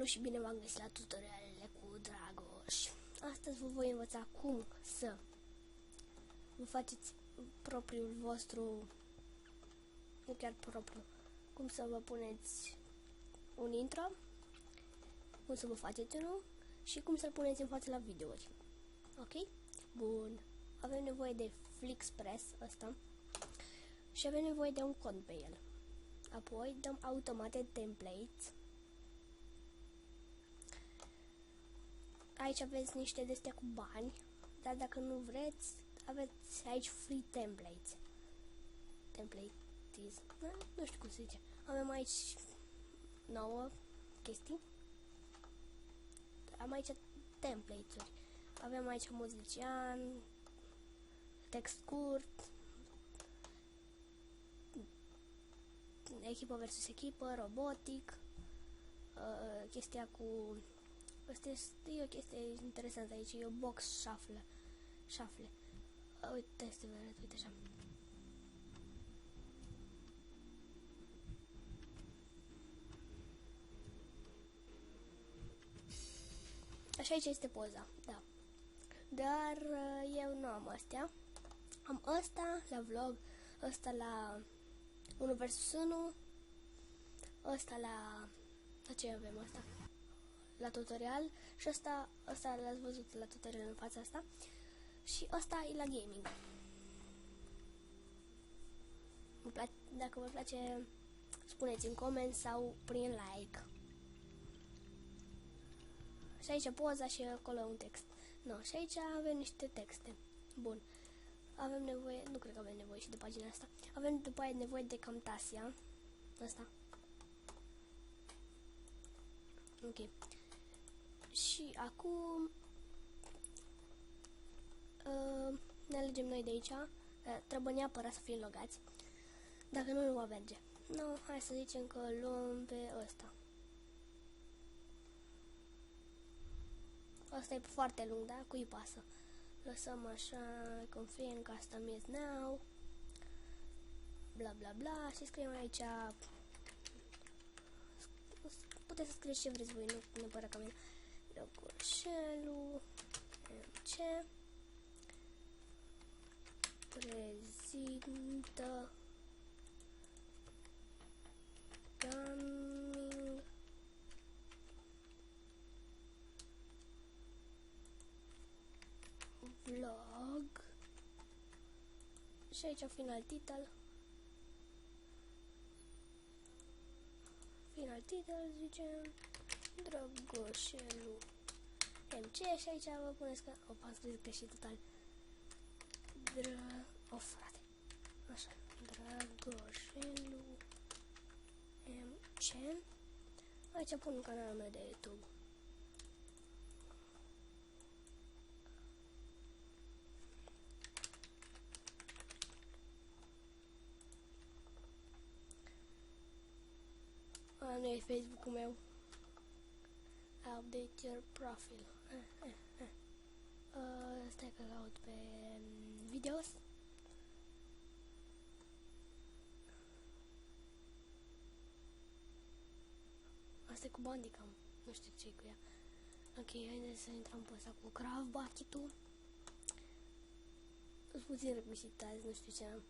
și bine v-am găsit la tutorialele cu Dragoș. Astăzi vă voi învăța cum să vă faceți propriul vostru, nu chiar propriu, cum să vă puneți un intro, cum să vă faceți unul și cum să-l puneți în față la videouri. Ok? Bun. Avem nevoie de Flixpress ăsta și avem nevoie de un cod pe el. Apoi dăm Automated Templates. Aici aveți niște destea cu bani, dar dacă nu vreți, aveți aici Free Templates. Templates, nu știu cum se zice. Avem aici 9 chestii. Am aici templates-uri. Avem aici muzician, text scurt, echipă versus echipă, robotic, chestia cu... Asta e o chestie interesantă aici, e o box shuffle. Uite, să vă arăt, uite așa. Așa aici este poza, da. Dar eu nu am astea. Am ăsta la vlog, ăsta la 1 vs 1, ăsta la ce avem ăsta? La tutorial și ăsta l-ați văzut la tutorial în fața asta și ăsta e la gaming. Dacă vă place, spuneți în coment sau prin like. Și aici poza și acolo un text. No, și aici avem niște texte. Bun. Avem nevoie, nu cred că avem nevoie și de pagina asta. Avem după aia nevoie de Camtasia. Asta. Ok. Și acum ne alegem noi de aici. Trebuie neapărat să fim logați. Dacă nu, nu va merge. No, hai să zicem că luăm pe ăsta. Asta e foarte lung, da? Cui pasă? Lăsăm așa, confirm, custom is now, bla bla bla și scriem aici. Puteți să scrieți ce vreți voi, nu neapărat ca mine. Dragoșelu MC prezintă gaming vlog și aici final title. Final title zicem Dragoșelu MC și aici vă puneți că... Opa, am scris greșit total. Frate. Așa. Dragoșelu MC. Aici pun canalul meu de YouTube. Nu e Facebook-ul meu. Update your profile. Stai că caut pe videos. Asta e cu Bandicam. Nu știu ce e cu ea. Ok, haideți să intrăm pe asta cu Craft Bucket-ul. Sunt puțin răgușit azi, nu știu ce am.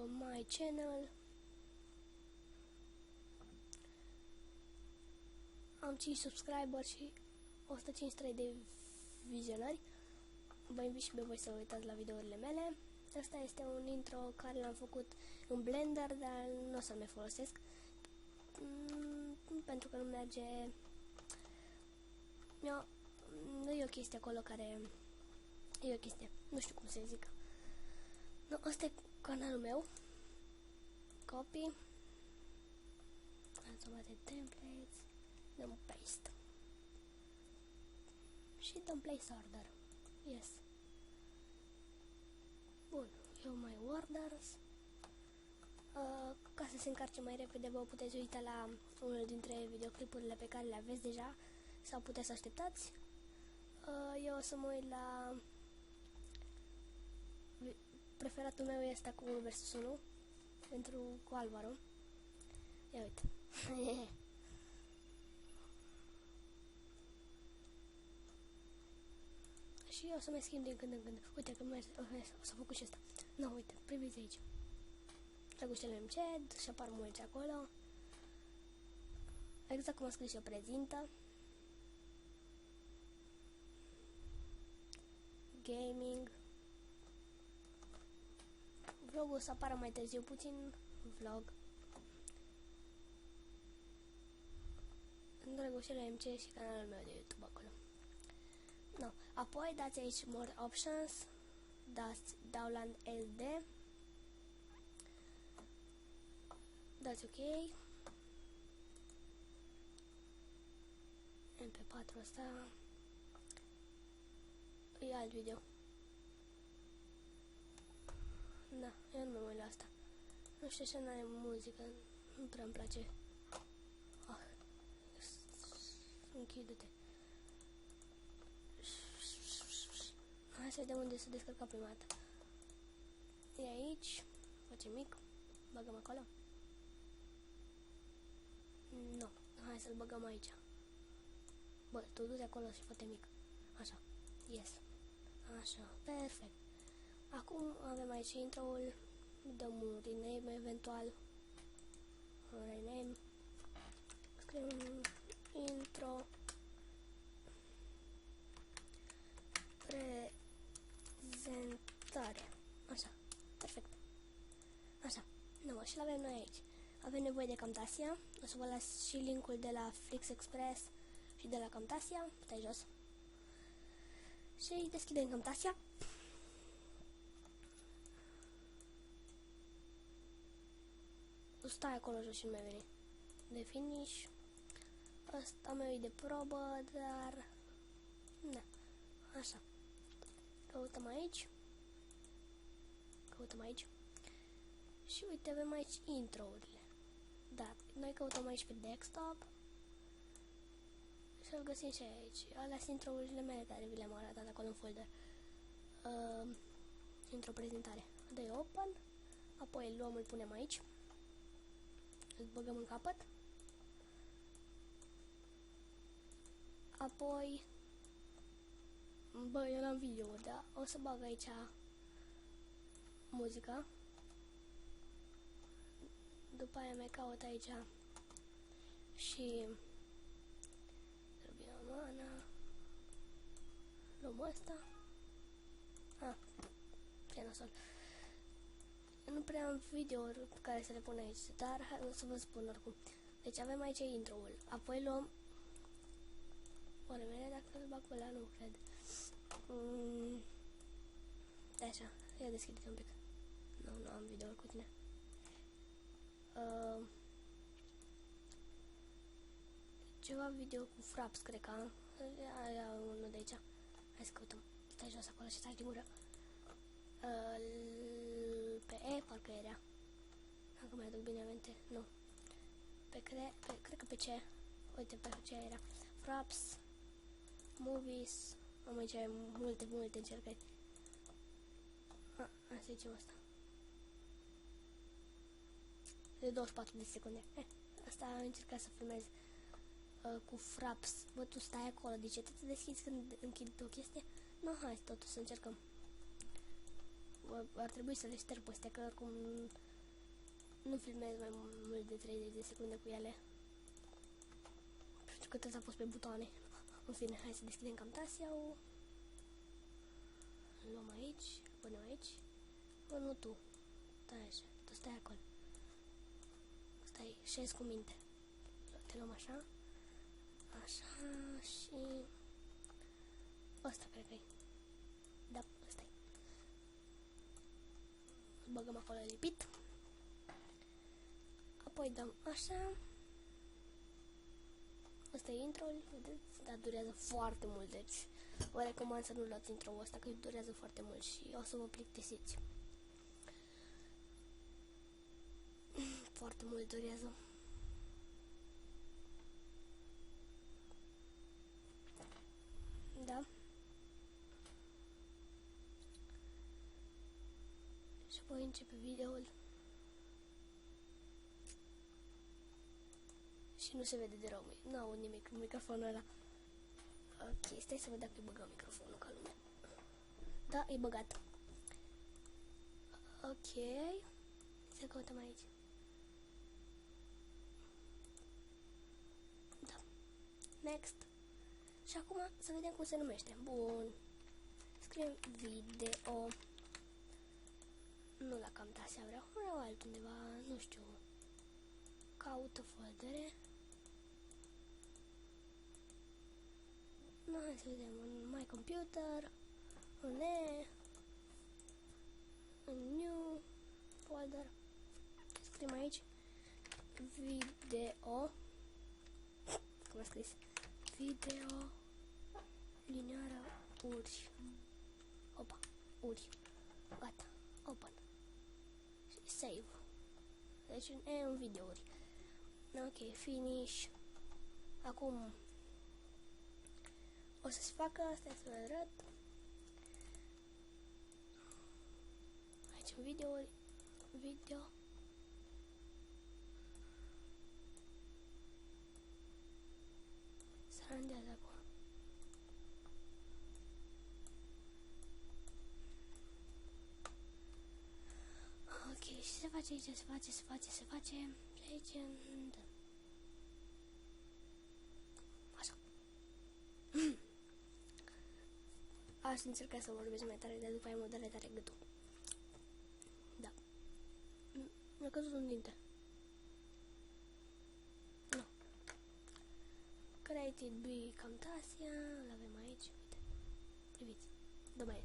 My channel. Am 5 subscriber și 153 de vizionări. Vă invit și pe voi să vă uitați la videourile mele. Asta este un intro care l-am făcut în Blender, dar nu o să-l mai folosesc. Pentru că nu merge. Nu e o chestie acolo care... E o chestie. Nu știu cum să zic. No, asta e canalul meu. Copy. Automated templates. Dăm paste. Și dăm place order. Yes. Bun. Eu mai orders. Ca să se încarce mai repede, vă puteți uita la unul dintre videoclipurile pe care le aveți deja sau puteți să așteptați. Eu o să mă uit la... Preferatul meu este cu 1 vs 1 cu Alvaro. Ia uite. Și o să mai schimb din când în când. Uite că o să făcut și asta. Nu, uite, priviți aici. Drăgușele încet și apar mulți acolo. Exact cum am scris eu, prezintă. Gaming. Vlogul o să apară mai târziu puțin. Vlog. Drăgușele MC și canalul meu de YouTube acolo. No. Apoi dați aici More Options. Dați Download SD. Dați OK. MP4 ăsta. E alt video. Da, eu nu mă uit la asta. Nu știu ce n-are muzică. Nu prea îmi place. Închide-te. Hai să vedem unde se descărca prima dată. E aici. Facem mic. Băgăm acolo. Nu. Hai să-l băgăm aici. Bă, tu du-te acolo și fă-te mic. Așa. Yes. Așa. Perfect. Acum avem aici intro-ul. Dăm un rename eventual. Un rename. Scriem intro. Prezentare. Așa. Perfect. Așa. Nu, și l-avem noi aici. Avem nevoie de Camtasia. O să vă las și linkul de la FlixExpress și de la Camtasia. Stai jos. Și deschidem Camtasia. Stai acolo jos și nu mai veni. De finish. Asta meu e de probă, dar... Da. Așa. Căutăm aici. Căutăm aici. Și uite, avem aici intro-urile. Da, noi căutăm aici pe desktop. Și îl găsim și aici. Alea sunt intro-urile mele care vi le-am arătat acolo în folder. Intro prezentare. Dă-i open. Apoi îl luăm, îl punem aici. Îl băgăm în capăt. Apoi... Bă, eu n-am video, dar o să bag aici muzica. După aia mai caut aici și trebuie o mană. Luăm ăsta. Pianosol. Nu prea am video-uri pe care să le pun aici, dar hai să vă spun oricum. Deci avem aici intro-ul. Apoi luăm... Oare mele dacă îl bag pe ăla? Nu cred. Așa, ia deschide-te un pic. Nu am video cu tine. Ceva video cu Fraps, cred că am. Ia unul de aici. Hai să căutăm. Stai jos acolo și stai din gură. Pe E, parcă era. Dacă mai aduc bine aminte. Nu. Cred că pe C. Uite, pe C era. Fraps. Movies. Am aici multe încercări. Hai să zicem asta. De 24 de secunde. Asta am încercat să filmez cu Fraps. Bă, tu stai acolo. De ce te deschizi când închid o chestie? Nu, hai totuși să încercăm. Ar trebui să le șterg pe astea, că oricum nu filmez mai mult de 30 de secunde cu ele. Pentru că trebuie să apăs pe butoane. În fine, hai să deschidem Camtasia-ul. Îl luăm aici, punem aici. Bă, nu tu. Stai așa, tu stai acolo. Stai, șezi cu minte. Te luăm așa. Așa și... Ăsta cred că e. Da, ăsta e. Îl băgăm acolo lipit. Apoi dăm așa. Ăsta e intro-ul, vedeți? Dar durează foarte mult, deci vă recomand să nu luați intro-ul ăsta, că durează foarte mult și o să vă plictisiți. Foarte mult durează. Da. Și voi începe videoul. Și nu se vede de rău. Nu aud nimic în microfonul ăla. Ok, stai să văd dacă îi băgăm microfonul ca lumea. Da, e băgat. Ok. Să căutăm aici. Da. Next. Și acum să vedem cum se numește. Bun. Scriem video. Nu la Camtasia vreau altundeva, nu știu. Caută foldere. Nu, hai să vedem. Un My Computer. Un new folder. Scriem aici video. Cum a scris? Video liniară uri. Opa, uri. Gata. Open. Și save. Deci e un videouri. Ok, finish. Acum o să se facă asta, să vă arăt. Aici un videouri. Video. Să randează acum. Ok, și se face aici, se face. Și aici, da. Așa. Aș încerca să vorbesc mai tare, dar după aia mă dă tare gâtul. Da. Mi-a căzut un dinte. Nu. Created by Camtasia, îl avem aici, uite. Priviți. Dă mai.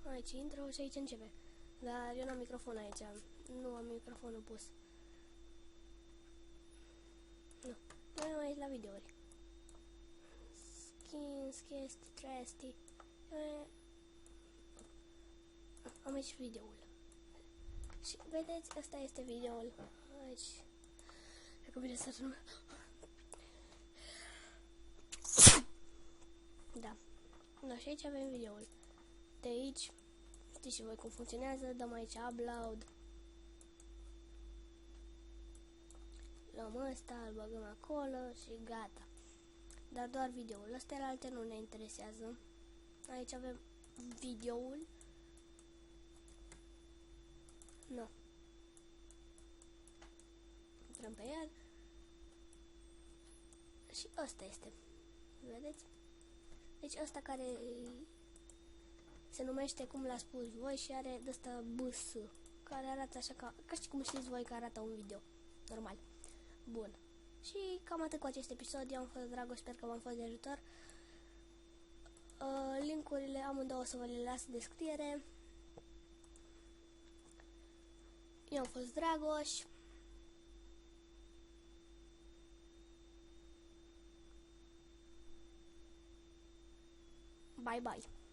Aici intro și aici începe. Dar eu n-am microfon aici. Nu am microfonul pus. Nu. Noi am aici la videouri. Skins, chestii, trusty. Am aici videoul. Și vedeți, ăsta este videoul. Aici. Dacă vine să rămână. Da. Da, și aici avem videoul. De aici, știți și voi cum funcționează, dăm aici upload. Luăm ăsta, îl băgăm acolo și gata. Dar doar videoul. Astea alte nu ne interesează. Aici avem videoul. Nu. Intrăm pe el. Și ăsta este. Vedeți? Deci ăsta care se numește cum l-a spus voi și are de-asta BS, care arată așa ca și cum știți voi că arată un video normal. Bun. Și cam atât cu acest episod. Eu am fost Dragoș, sper că v-am fost de ajutor. Linkurile amândouă o să vă le las în descriere. Eu am fost Dragoș. Bye bye.